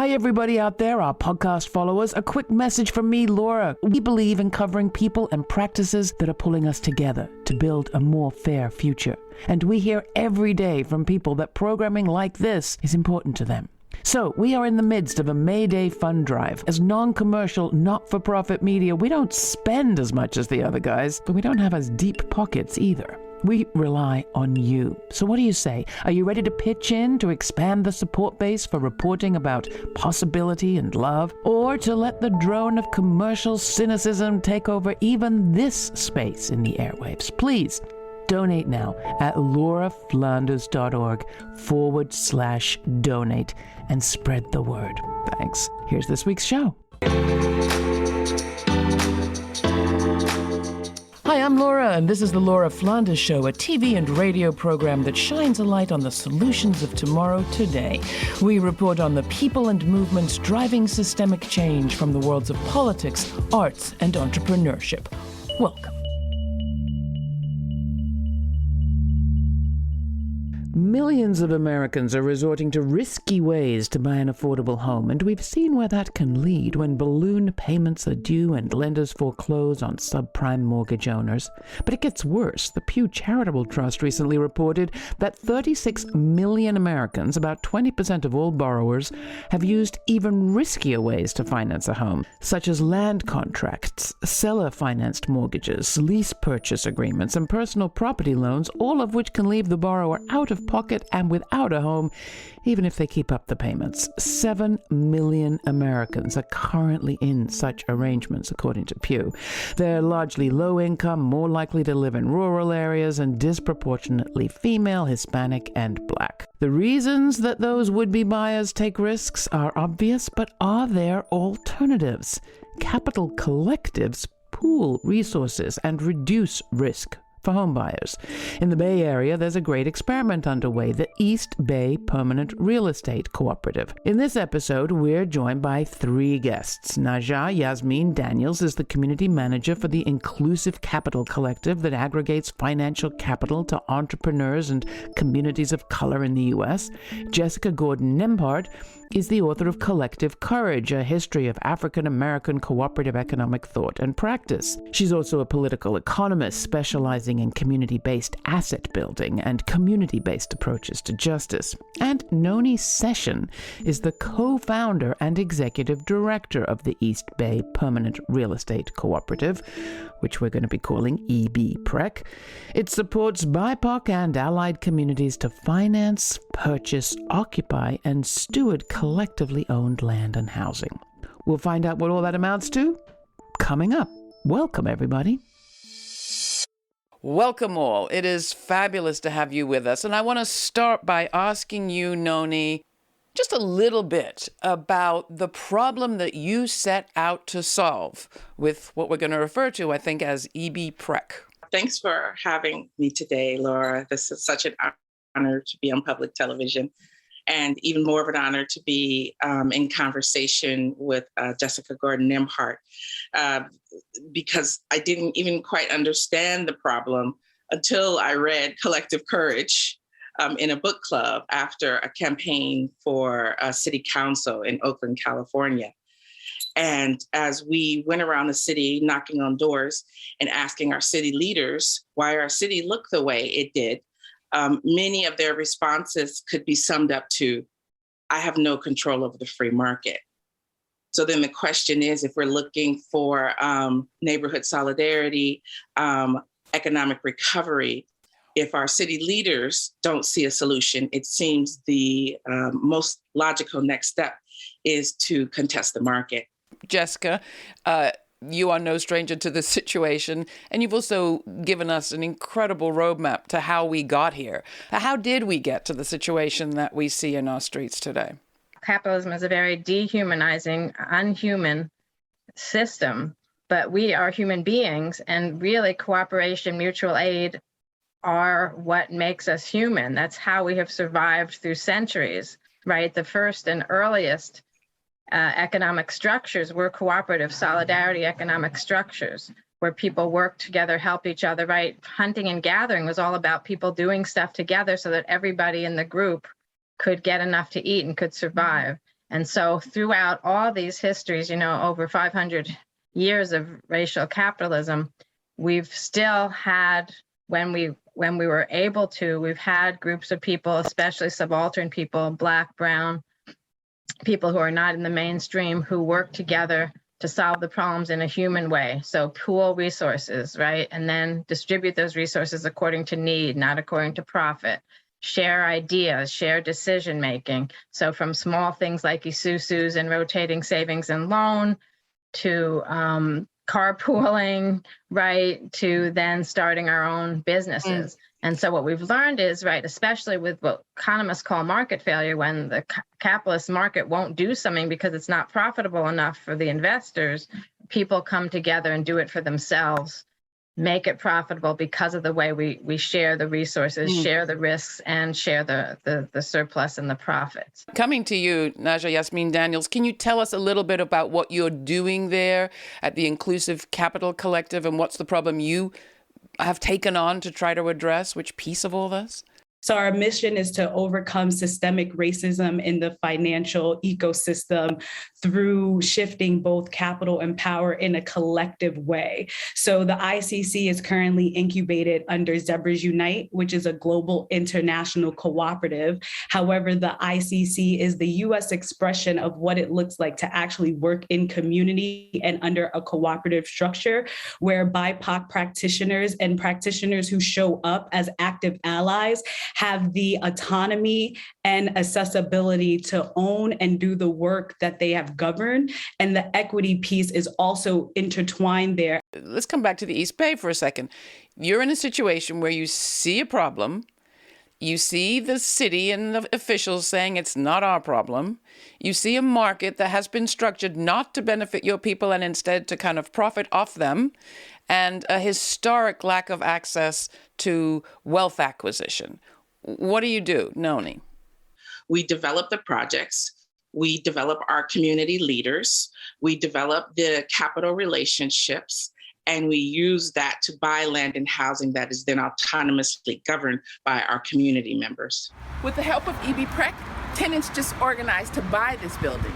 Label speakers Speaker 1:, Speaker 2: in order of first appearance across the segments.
Speaker 1: Hi, everybody out there, our podcast followers. A quick message from me, Laura. We believe in covering people and practices that are pulling us together to build a more fair future. And we hear every day from people that programming like this is important to them. So we are in the midst of a May Day fund drive. As non-commercial, not-for-profit media, we don't spend as much as the other guys, but we don't have as deep pockets either. We rely on you. So what do you say? Are you ready to pitch in to expand the support base for reporting about possibility and love? Or to let the drone of commercial cynicism take over even this space in the airwaves? Please donate now at lauraflanders.org/donate and spread the word. Thanks. Here's this week's show. Hi, I'm Laura, and this is the Laura Flanders Show, a TV and radio program that shines a light on the solutions of tomorrow today. We report on the people and movements driving systemic change from the worlds of politics, arts, and entrepreneurship. Welcome. Millions of Americans are resorting to risky ways to buy an affordable home, and we've seen where that can lead when balloon payments are due and lenders foreclose on subprime mortgage owners. But it gets worse. The Pew Charitable Trust recently reported that 36 million Americans, about 20% of all borrowers, have used even riskier ways to finance a home, such as land contracts, seller-financed mortgages, lease purchase agreements, and personal property loans, all of which can leave the borrower out of pocket and without a home, even if they keep up the payments. 7 million Americans are currently in such arrangements, according to Pew. They're largely low income, more likely to live in rural areas, and disproportionately female, Hispanic, and Black. The reasons that those would-be buyers take risks are obvious, but are there alternatives? Capital collectives pool resources and reduce risk for home buyers. In the Bay Area, there's a great experiment underway, the East Bay Permanent Real Estate Cooperative. In this episode, we're joined by 3 guests. Najaah Yasmine Daniels is the community manager for the Inclusive Capital Collective that aggregates financial capital to entrepreneurs and communities of color in the U.S. Jessica Gordon-Nembhard is the author of Collective Courage, a history of African-American cooperative economic thought and practice. She's also a political economist specializing in community-based asset building and community-based approaches to justice. And Noni Session is the co-founder and executive director of the East Bay Permanent Real Estate Cooperative, which we're going to be calling EB-PREC. It supports BIPOC and allied communities to finance, purchase, occupy, and steward collectively owned land and housing. We'll find out what all that amounts to coming up. Welcome, everybody. Welcome all. It is fabulous to have you with us. And I want to start by asking you, Noni, just a little bit about the problem that you set out to solve with what we're going to refer to, I think, as EB-PREC.
Speaker 2: Thanks for having me today, Laura. This is such an honor to be on public television, and even more of an honor to be in conversation with Jessica Gordon-Nembhard, because I didn't even quite understand the problem until I read Collective Courage in a book club after a campaign for city council in Oakland, California. And as we went around the city knocking on doors and asking our city leaders why our city looked the way it did, many of their responses could be summed up to, I have no control over the free market. So then the question is, if we're looking for neighborhood solidarity, economic recovery, if our city leaders don't see a solution, it seems the most logical next step is to contest the market.
Speaker 1: Jessica, you are no stranger to this situation, and you've also given us an incredible roadmap to how we got here. How did we get to the situation that we see in our streets today?
Speaker 3: Capitalism is a very dehumanizing, unhuman system, but we are human beings, and really cooperation, mutual aid are what makes us human. That's how we have survived through centuries, right? The first and earliest economic structures were cooperative solidarity economic structures where people work together, help each other, right? Hunting and gathering was all about people doing stuff together so that everybody in the group could get enough to eat and could survive. And so throughout all these histories, over 500 years of racial capitalism, we've still had, when we were able to, we've had groups of people, especially subaltern people, Black, brown, people who are not in the mainstream, who work together to solve the problems in a human way. So pool resources, right? And then distribute those resources according to need, not according to profit. Share ideas, share decision-making. So from small things like isusus and rotating savings and loan to carpooling, right, to then starting our own businesses. And so what we've learned is, right, especially with what economists call market failure, when the capitalist market won't do something because it's not profitable enough for the investors, people come together and do it for themselves, make it profitable because of the way we share the resources, share the risks, and share the surplus and the profits.
Speaker 1: Coming to you, Najaah Yasmine Daniels, can you tell us a little bit about what you're doing there at the Inclusive Capital Collective, and what's the problem you have taken on to try to address? Which piece of all this?
Speaker 4: So our mission is to overcome systemic racism in the financial ecosystem through shifting both capital and power in a collective way. So the ICC is currently incubated under Zebras Unite, which is a global international cooperative. However, the ICC is the US expression of what it looks like to actually work in community and under a cooperative structure where BIPOC practitioners and practitioners who show up as active allies have the autonomy and accessibility to own and do the work that they have governed. And the equity piece is also intertwined there.
Speaker 1: Let's come back to the East Bay for a second. You're in a situation where you see a problem. You see the city and the officials saying it's not our problem. You see a market that has been structured not to benefit your people and instead to kind of profit off them, and a historic lack of access to wealth acquisition. What do you do, Noni?
Speaker 2: We develop the projects. We develop our community leaders. We develop the capital relationships. And we use that to buy land and housing that is then autonomously governed by our community members.
Speaker 5: With the help of EB-PREC, tenants just organized to buy this building.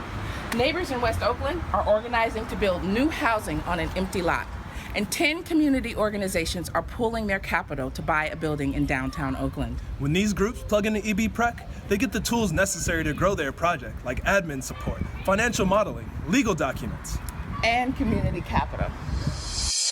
Speaker 5: Neighbors in West Oakland are organizing to build new housing on an empty lot. And 10 community organizations are pooling their capital to buy a building in downtown Oakland.
Speaker 6: When these groups plug into EB-PREC, they get the tools necessary to grow their project, like admin support, financial modeling, legal documents,
Speaker 5: and community capital.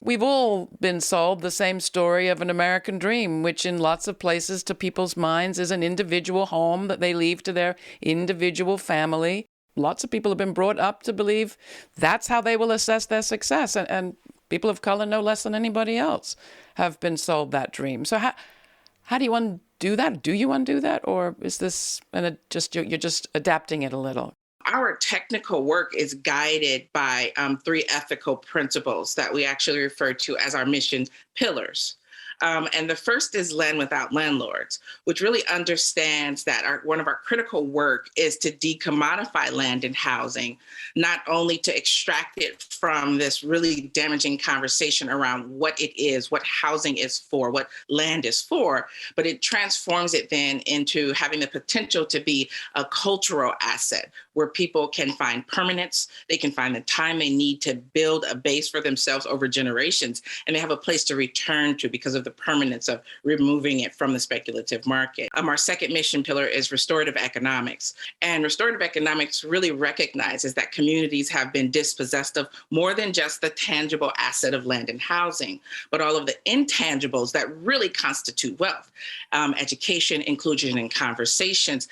Speaker 1: We've all been sold the same story of an American dream, which in lots of places to people's minds is an individual home that they leave to their individual family. Lots of people have been brought up to believe that's how they will assess their success. And people of color, no less than anybody else, have been sold that dream. So how do you undo that? Do you undo that? Or is this you're just adapting it a little?
Speaker 2: Our technical work is guided by 3 ethical principles that we actually refer to as our mission pillars. And the first is Land Without Landlords, which really understands that one of our critical work is to decommodify land and housing, not only to extract it from this really damaging conversation around what it is, what housing is for, what land is for, but it transforms it then into having the potential to be a cultural asset where people can find permanence, they can find the time they need to build a base for themselves over generations, and they have a place to return to because of the permanence of removing it from the speculative market. Our second mission pillar is restorative economics. And restorative economics really recognizes that communities have been dispossessed of more than just the tangible asset of land and housing, but all of the intangibles that really constitute wealth. Education, inclusion and conversations,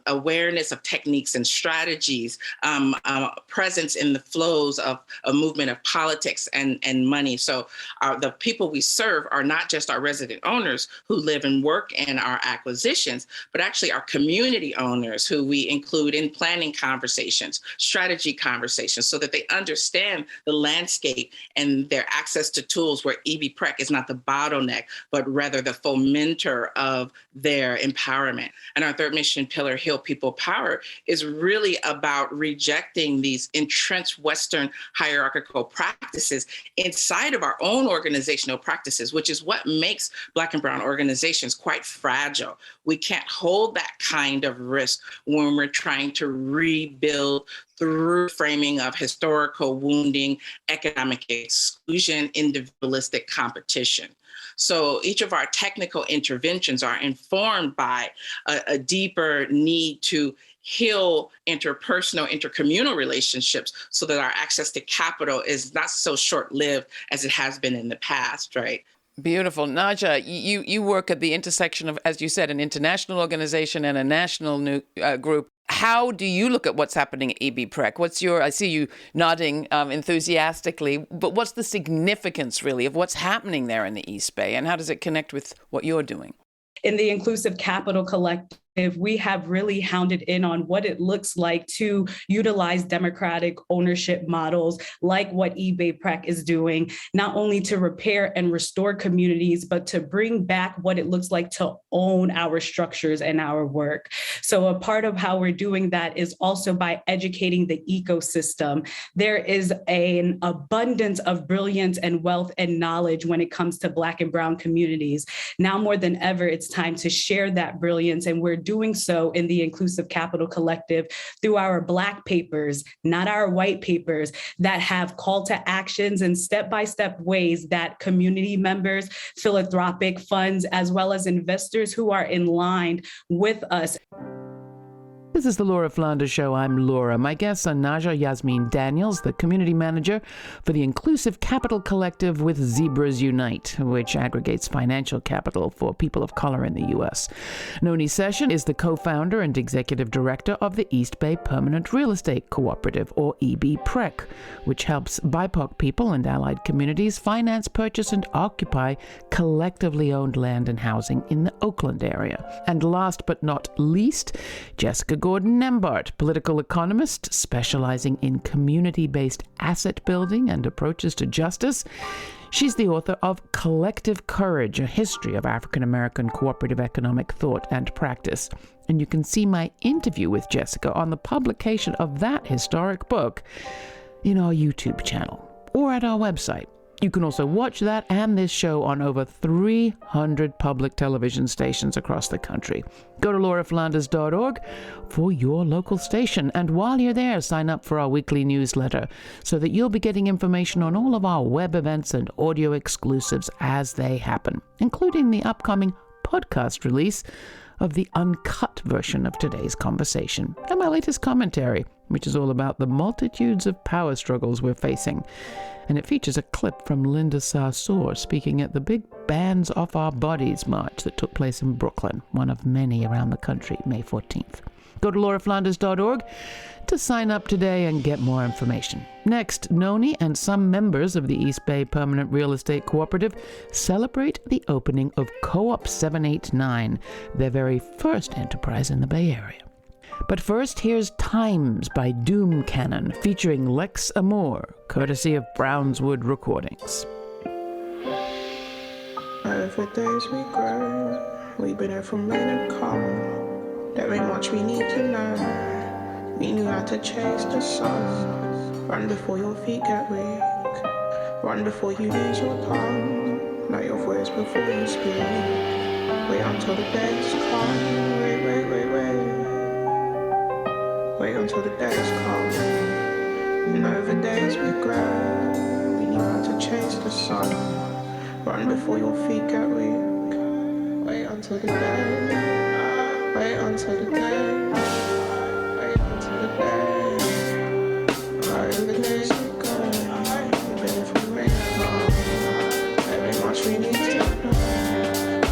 Speaker 2: awareness of techniques and strategies, presence in the flows of a movement of politics and money. So the people we serve are not just our resident owners who live and work in our acquisitions, but actually our community owners who we include in planning conversations, strategy conversations, so that they understand the landscape and their access to tools where EB-PREC is not the bottleneck, but rather the fomenter of their empowerment. And our third mission pillar, Heal People Power, is really about rejecting these entrenched Western hierarchical practices inside of our own organizational practices, which is what makes Black and Brown organizations quite fragile. We can't hold that kind of risk when we're trying to rebuild through framing of historical wounding, economic exclusion, individualistic competition. So each of our technical interventions are informed by a deeper need to heal interpersonal, intercommunal relationships so that our access to capital is not so short-lived as it has been in the past, right?
Speaker 1: Beautiful. Najaah, you work at the intersection of, as you said, an international organization and a national group. How do you look at what's happening at EB-PREC? I see you nodding enthusiastically, but what's the significance really of what's happening there in the East Bay, and how does it connect with what you're doing?
Speaker 4: In the Inclusive Capital Collective, we have really hounded in on what it looks like to utilize democratic ownership models like what EB-PREC is doing, not only to repair and restore communities, but to bring back what it looks like to own our structures and our work. So a part of how we're doing that is also by educating the ecosystem. There is an abundance of brilliance and wealth and knowledge when it comes to Black and Brown communities. Now more than ever, it's time to share that brilliance, and we're doing so in the Inclusive Capital Collective through our Black papers, not our white papers, that have call to actions and step-by-step ways that community members, philanthropic funds, as well as investors who are in line with us.
Speaker 1: This is the Laura Flanders Show. I'm Laura. My guests are Najaah Yasmine Daniels, the community manager for the Inclusive Capital Collective with Zebras Unite, which aggregates financial capital for people of color in the U.S. Noni Session is the co-founder and executive director of the East Bay Permanent Real Estate Cooperative, or EB-PREC, which helps BIPOC people and allied communities finance, purchase, and occupy collectively owned land and housing in the Oakland area. And last but not least, Jessica Gordon-Nembhard, political economist specializing in community-based asset building and approaches to justice. She's the author of Collective Courage, a history of African-American cooperative economic thought and practice. And you can see my interview with Jessica on the publication of that historic book in our YouTube channel or at our website. You can also watch that and this show on over 300 public television stations across the country. Go to lauraflanders.org for your local station. And while you're there, sign up for our weekly newsletter so that you'll be getting information on all of our web events and audio exclusives as they happen, including the upcoming podcast release of the uncut version of today's conversation and my latest commentary, which is all about the multitudes of power struggles we're facing. And it features a clip from Linda Sarsour speaking at the Big Bands Off Our Bodies March that took place in Brooklyn, one of many around the country, May 14th. Go to lauraflanders.org to sign up today and get more information. Next, Noni and some members of the East Bay Permanent Real Estate Cooperative celebrate the opening of Co-op 789, their very first enterprise in the Bay Area. But first, here's Times by Doom Cannon, featuring Lex Amour, courtesy of Brownswood Recordings.
Speaker 7: Over days we grow, we've been here from rain and calm. There ain't much we need to know. We knew how to chase the sun. Run before your feet get weak. Run before you lose your tongue. Know your voice before you speak. Wait until the days come. Wait. Wait until the days come. And over days we grow. We knew how to chase the sun. Run before your feet get weak. Wait until the day. Wait until the day. Wait until the day. Over days we grow. We've been here from rain and calm. There ain't much we need to know.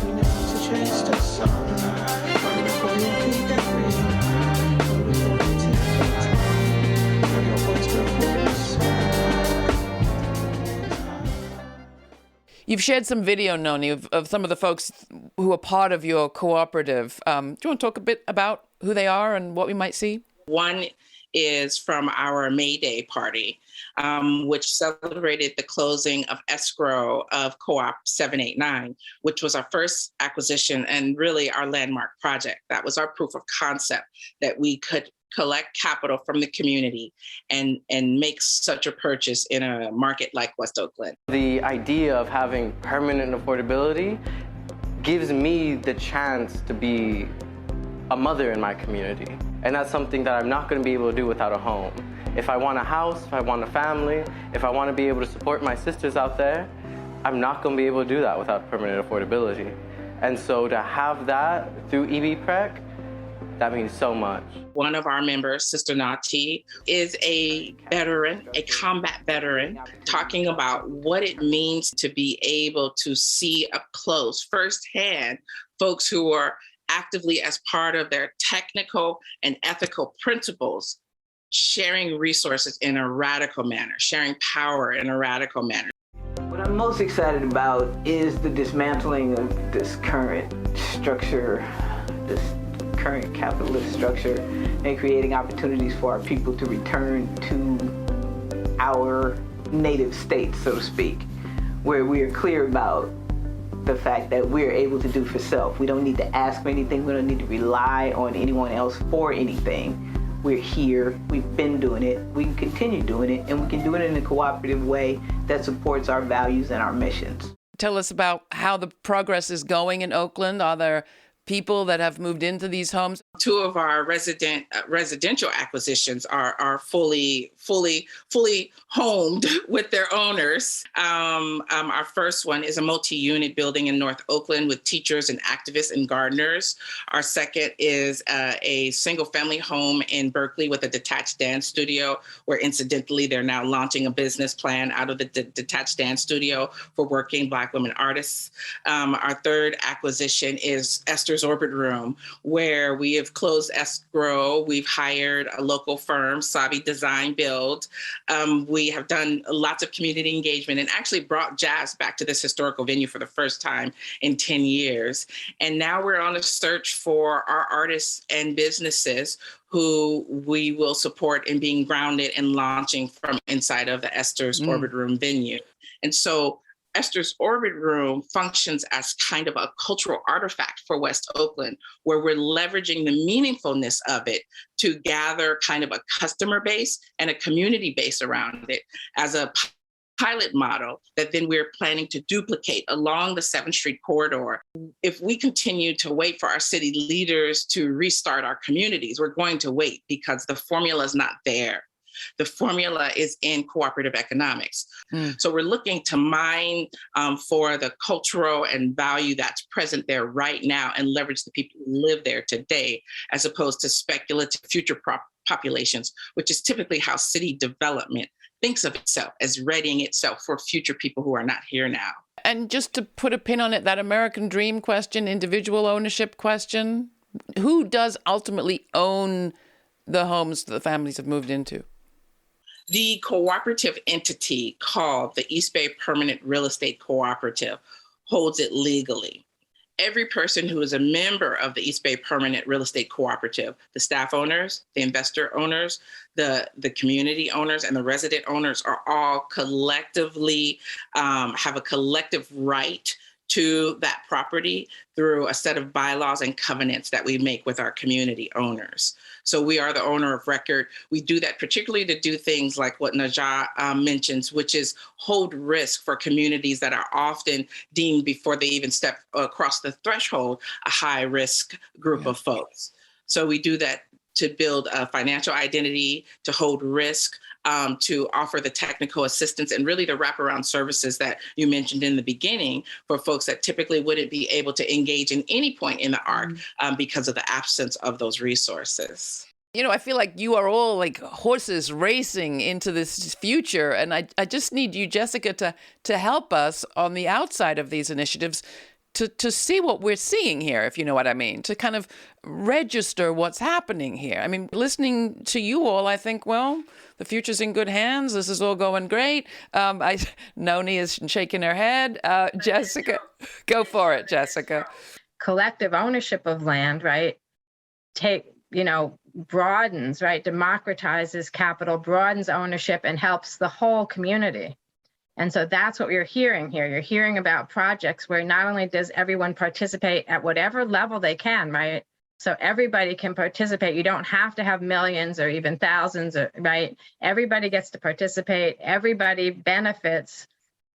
Speaker 7: We know how to chase the sun. Run before your feet get weak.
Speaker 1: You've shared some video, Noni, of some of the folks who are part of your cooperative. Do you want to talk a bit about who they are and what we might see?
Speaker 2: One is from our May Day party, which celebrated the closing of escrow of Co-op 789, which was our first acquisition and really our landmark project. That was our proof of concept that we could collect capital from the community and make such a purchase in a market like West Oakland.
Speaker 8: The idea of having permanent affordability gives me the chance to be a mother in my community. And that's something that I'm not going to be able to do without a home. If I want a house, if I want a family, if I want to be able to support my sisters out there, I'm not going to be able to do that without permanent affordability. And so to have that through EB-PREC, that means so much.
Speaker 2: One of our members, Sister Najaah, is a veteran, a combat veteran, talking about what it means to be able to see up close, firsthand, folks who are actively, as part of their technical and ethical principles, sharing resources in a radical manner, sharing power in a radical manner.
Speaker 9: What I'm most excited about is the dismantling of this current structure, this current capitalist structure, and creating opportunities for our people to return to our native states, so to speak, where we are clear about the fact that we're able to do for self. We don't need to ask for anything. We don't need to rely on anyone else for anything. We're here, we've been doing it, we can continue doing it, and we can do it in a cooperative way that supports our values and our missions.
Speaker 1: Tell us about how the progress is going in Oakland. Are there people that have moved into these homes?
Speaker 2: Two of our residential acquisitions are fully homed with their owners. Our first one is a multi-unit building in North Oakland with teachers and activists and gardeners. Our second is a single-family home in Berkeley with a detached dance studio, where incidentally they're now launching a business plan out of the detached dance studio for working Black women artists. Our third acquisition is Esther's Orbit Room, where we have closed escrow. We've hired a local firm, Sabi Design Build. We have done lots of community engagement and actually brought jazz back to this historical venue for the first time in 10 years. And now we're on a search for our artists and businesses who we will support in being grounded and launching from inside of the Esther's Orbit Room venue. And so Esther's Orbit Room functions as kind of a cultural artifact for West Oakland, where we're leveraging the meaningfulness of it to gather kind of a customer base and a community base around it as a pilot model that then we're planning to duplicate along the 7th Street corridor. If we continue to wait for our city leaders to restart our communities, we're going to wait because the formula is not there. The formula is in cooperative economics. So we're looking to mine for the cultural and value that's present there right now and leverage the people who live there today, as opposed to speculative future populations, which is typically how city development thinks of itself, as readying itself for future people who are not here now.
Speaker 1: And just to put a pin on it, that American dream question, individual ownership question, who does ultimately own the homes that the families have moved into?
Speaker 2: The cooperative entity called the East Bay Permanent Real Estate Cooperative holds it legally. Every person who is a member of the East Bay Permanent Real Estate Cooperative, the staff owners, the investor owners, the community owners, and the resident owners are all collectively have a collective right to that property through a set of bylaws and covenants that we make with our community owners. So we are the owner of record. We do that particularly to do things like what Najaah mentions, which is hold risk for communities that are often deemed, before they even step across the threshold, a high risk group of folks. So we do that to build a financial identity, to hold risk, to offer the technical assistance, and really the wraparound services that you mentioned in the beginning for folks that typically wouldn't be able to engage in any point in the arc because of the absence of those resources.
Speaker 1: You know, I feel like you are all like horses racing into this future. And I just need you, Jessica, to help us on the outside of these initiatives to see what we're seeing here, if you know what I mean, to kind of register what's happening here. I mean, listening to you all, I think, well, the future's in good hands. This is all going great. Noni is shaking her head. Jessica, go for it, Jessica.
Speaker 3: Collective ownership of land, right? Broadens, right? Democratizes capital, broadens ownership, and helps the whole community. And so that's what we're hearing here. You're hearing about projects where not only does everyone participate at whatever level they can, right? So everybody can participate. You don't have to have millions or even thousands, right? Everybody gets to participate. Everybody benefits.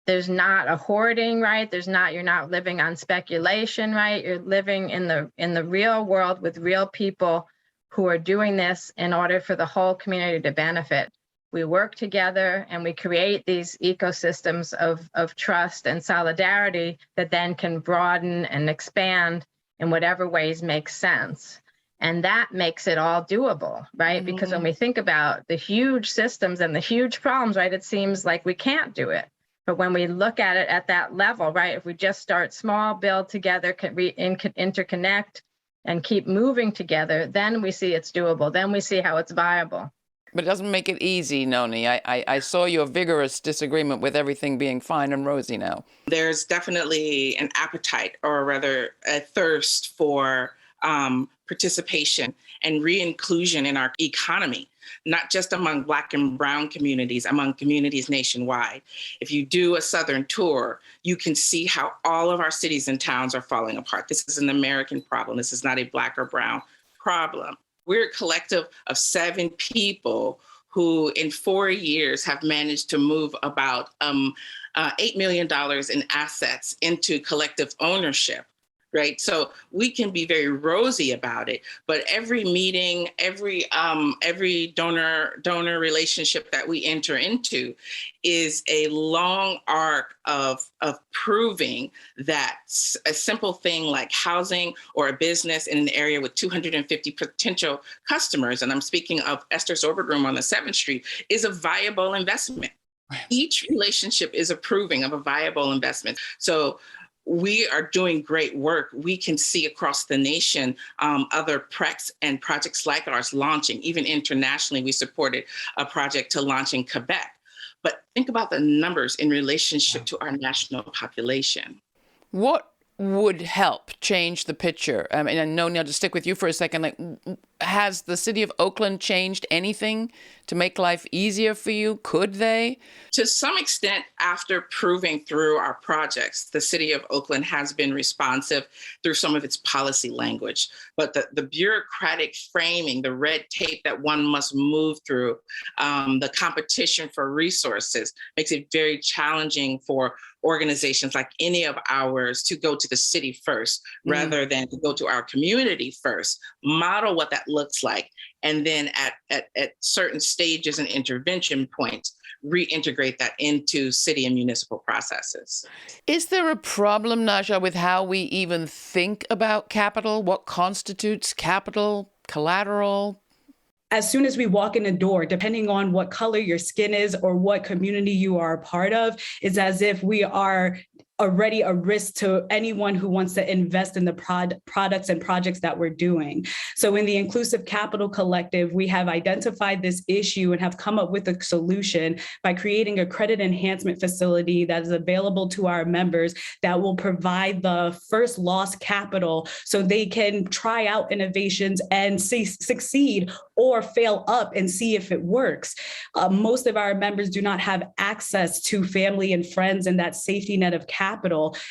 Speaker 3: There's not a hoarding, right? You're not living on speculation, right? You're living in the real world with real people who are doing this in order for the whole community to benefit. We work together and we create these ecosystems of trust and solidarity that then can broaden and expand in whatever ways make sense. And that makes it all doable, right? Mm-hmm. Because when we think about the huge systems and the huge problems, right, it seems like we can't do it. But when we look at it at that level, right, if we just start small, build together, interconnect, and keep moving together, then we see it's doable. Then we see how it's viable.
Speaker 1: But it doesn't make it easy, Noni. I saw your vigorous disagreement with everything being fine and rosy now.
Speaker 2: There's definitely an appetite, or rather a thirst for participation and re-inclusion in our economy, not just among Black and Brown communities, among communities nationwide. If you do a Southern tour, you can see how all of our cities and towns are falling apart. This is an American problem. This is not a Black or Brown problem. We're a collective of 7 people who in 4 years have managed to move about $8 million in assets into collective ownership. Right. So we can be very rosy about it, but every meeting, every donor relationship that we enter into is a long arc of proving that a simple thing like housing or a business in an area with 250 potential customers, and I'm speaking of Esther's Orbit Room on the 7th Street, is a viable investment. Each relationship is a proving of a viable investment. So we are doing great work. We can see across the nation other precs and projects like ours launching. Even internationally, we supported a project to launch in Quebec. But think about the numbers in relationship to our national population.
Speaker 1: What would help change the picture? I mean, I know now to stick with you for a second, like, has the city of Oakland changed anything to make life easier for you? Could they?
Speaker 2: To some extent, after proving through our projects, the city of Oakland has been responsive through some of its policy language. But the bureaucratic framing, the red tape that one must move through, the competition for resources makes it very challenging for organizations like any of ours to go to the city first, rather than to go to our community first, model what that looks like, and then at certain stages and intervention points, reintegrate that into city and municipal processes.
Speaker 1: Is there a problem, Najaah, with how we even think about capital? What constitutes capital, collateral?
Speaker 4: As soon as we walk in the door, depending on what color your skin is or what community you are a part of, it's as if we are already a risk to anyone who wants to invest in the products and projects that we're doing. So in the Inclusive Capital Collective, we have identified this issue and have come up with a solution by creating a credit enhancement facility that is available to our members that will provide the first loss capital so they can try out innovations and succeed or fail up and see if it works. Most of our members do not have access to family and friends and that safety net of capital.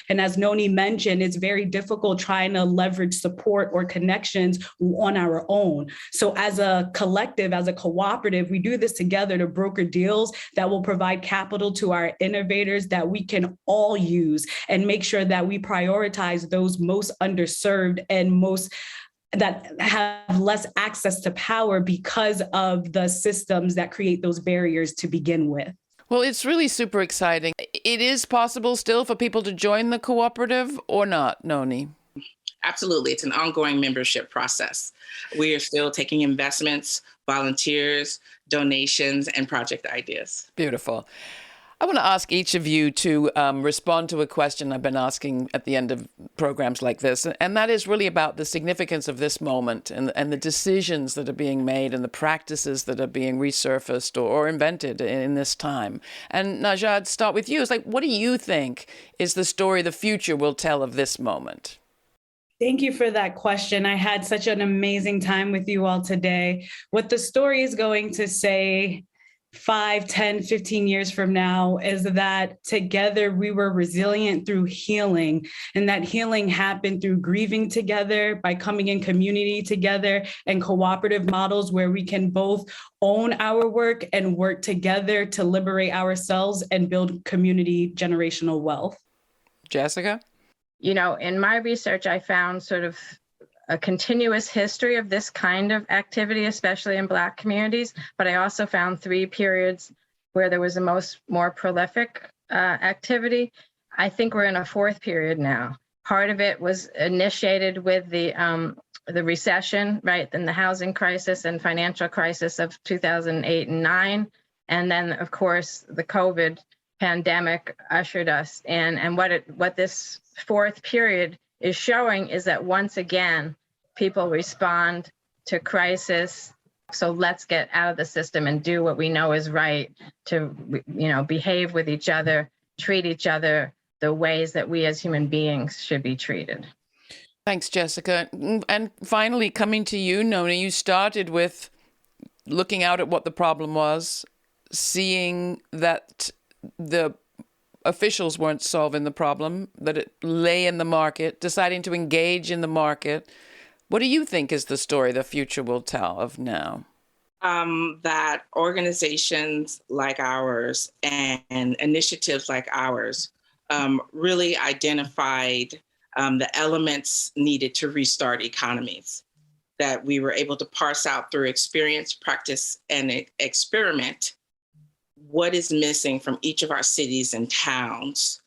Speaker 4: And as Noni mentioned, it's very difficult trying to leverage support or connections on our own. So as a collective, as a cooperative, we do this together to broker deals that will provide capital to our innovators that we can all use and make sure that we prioritize those most underserved and most that have less access to power because of the systems that create those barriers to begin with.
Speaker 1: Well, it's really super exciting. It is possible still for people to join the cooperative or not, Noni?
Speaker 2: Absolutely. It's an ongoing membership process. We are still taking investments, volunteers, donations, and project ideas.
Speaker 1: Beautiful. I want to ask each of you to respond to a question I've been asking at the end of programs like this, and that is really about the significance of this moment and the decisions that are being made and the practices that are being resurfaced or invented in this time. And Najaah, I'd start with you. It's like, what do you think is the story the future will tell of this moment?
Speaker 4: Thank you for that question. I had such an amazing time with you all today. What the story is going to say 5, 10, 15 years from now is that together we were resilient through healing. And that healing happened through grieving together, by coming in community together, and cooperative models where we can both own our work and work together to liberate ourselves and build community generational wealth.
Speaker 1: Jessica?
Speaker 3: You know, in my research, I found sort of a continuous history of this kind of activity, especially in Black communities. But I also found 3 periods where there was the more prolific activity. I think we're in a 4th period now. Part of it was initiated with the recession, right, and the housing crisis and financial crisis of 2008 and 9. And then, of course, the COVID pandemic ushered us in. And what this 4th period is showing is that once again, people respond to crisis. So let's get out of the system and do what we know is right to, behave with each other, treat each other the ways that we as human beings should be treated.
Speaker 1: Thanks, Jessica. And finally, coming to you, Nona, you started with looking out at what the problem was, seeing that the officials weren't solving the problem, that it lay in the market, deciding to engage in the market. What do you think is the story the future will tell of now?
Speaker 2: That organizations like ours and initiatives like ours really identified the elements needed to restart economies, that we were able to parse out through experience, practice, and experiment what is missing from each of our cities and towns,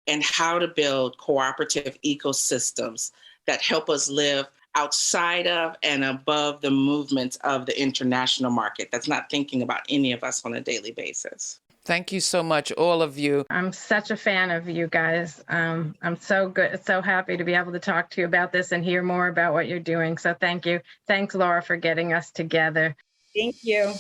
Speaker 2: and how to build cooperative ecosystems that help us live outside of and above the movements of the international market that's not thinking about any of us on a daily basis.
Speaker 1: Thank you so much, all of you.
Speaker 3: I'm such a fan of you guys. I'm so happy to be able to talk to you about this and hear more about what you're doing. So thank you. Thanks, Laura, for getting us together.
Speaker 4: Thank you.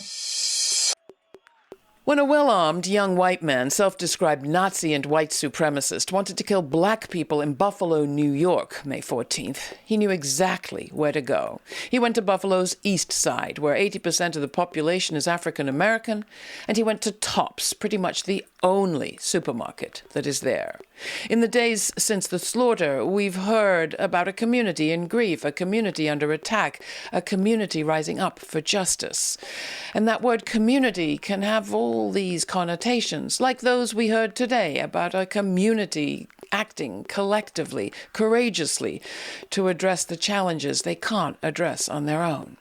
Speaker 1: When a well-armed young white man, self-described Nazi and white supremacist, wanted to kill Black people in Buffalo, New York, May 14th, he knew exactly where to go. He went to Buffalo's East Side, where 80% of the population is African American, and he went to Tops, pretty much the only supermarket that is there. In the days since the slaughter, we've heard about a community in grief, a community under attack, a community rising up for justice. And that word community can have all these connotations, like those we heard today about a community acting collectively, courageously, to address the challenges they can't address on their own.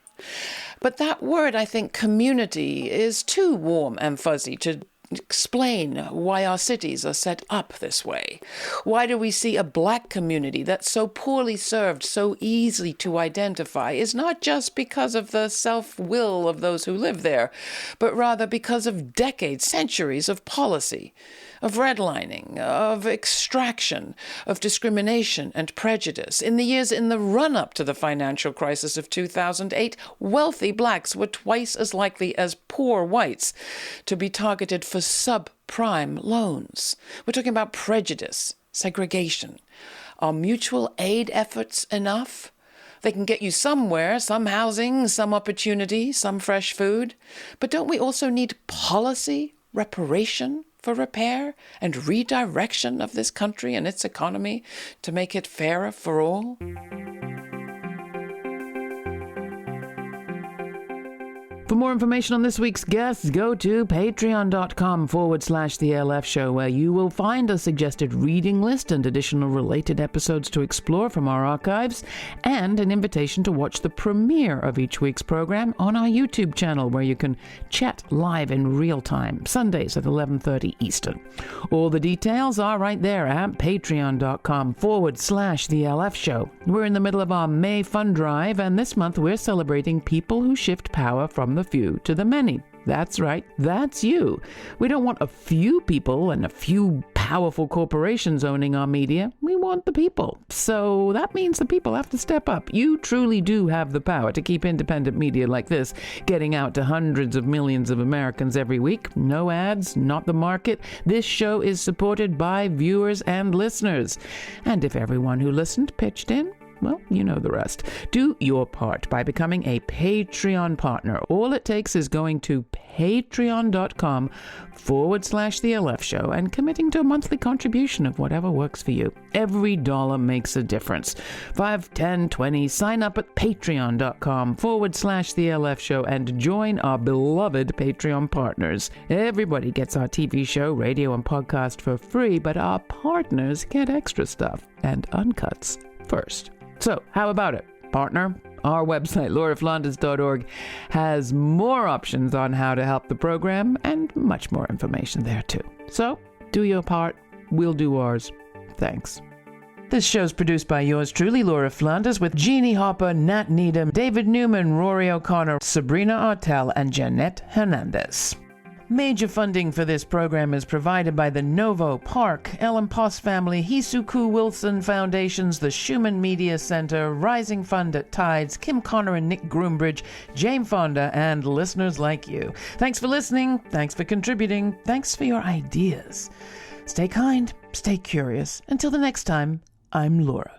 Speaker 1: But that word, I think, community, is too warm and fuzzy to explain why our cities are set up this way. Why do we see a Black community that's so poorly served, so easy to identify, is not just because of the self-will of those who live there, but rather because of decades, centuries of policy, of redlining, of extraction, of discrimination and prejudice. In the years in the run-up to the financial crisis of 2008, wealthy Blacks were twice as likely as poor whites to be targeted for subprime loans. We're talking about prejudice, segregation. Are mutual aid efforts enough? They can get you somewhere, some housing, some opportunity, some fresh food. But don't we also need policy, reparation for repair, and redirection of this country and its economy to make it fairer for all? For more information on this week's guests, go to patreon.com/The LF Show, where you will find a suggested reading list and additional related episodes to explore from our archives, and an invitation to watch the premiere of each week's program on our YouTube channel, where you can chat live in real time, Sundays at 11:30 Eastern. All the details are right there at patreon.com/The LF Show. We're in the middle of our May fund drive, and this month we're celebrating people who shift power from the few to the many. That's right, that's you. We don't want a few people and a few powerful corporations owning our media. We want the people. So that means the people have to step up. You truly do have the power to keep independent media like this getting out to hundreds of millions of Americans every week. No ads, not the market. This show is supported by viewers and listeners. And if everyone who listened pitched in, well, you know the rest. Do your part by becoming a Patreon partner. All it takes is going to patreon.com/The LF Show and committing to a monthly contribution of whatever works for you. Every dollar makes a difference. 5, 10, 20. Sign up at patreon.com/The LF Show and join our beloved Patreon partners. Everybody gets our TV show, radio, and podcast for free, but our partners get extra stuff and uncuts first. So, how about it, partner? Our website, lauraflanders.org, has more options on how to help the program and much more information there, too. So, do your part. We'll do ours. Thanks. This show's produced by yours truly, Laura Flanders, with Jeannie Hopper, Nat Needham, David Newman, Rory O'Connor, Sabrina Artel, and Jeanette Hernandez. Major funding for this program is provided by the Novo Park, Ellen Poss Family, Hisuku Wilson Foundations, the Schumann Media Center, Rising Fund at Tides, Kim Connor and Nick Groombridge, Jane Fonda, and listeners like you. Thanks for listening. Thanks for contributing. Thanks for your ideas. Stay kind. Stay curious. Until the next time, I'm Laura.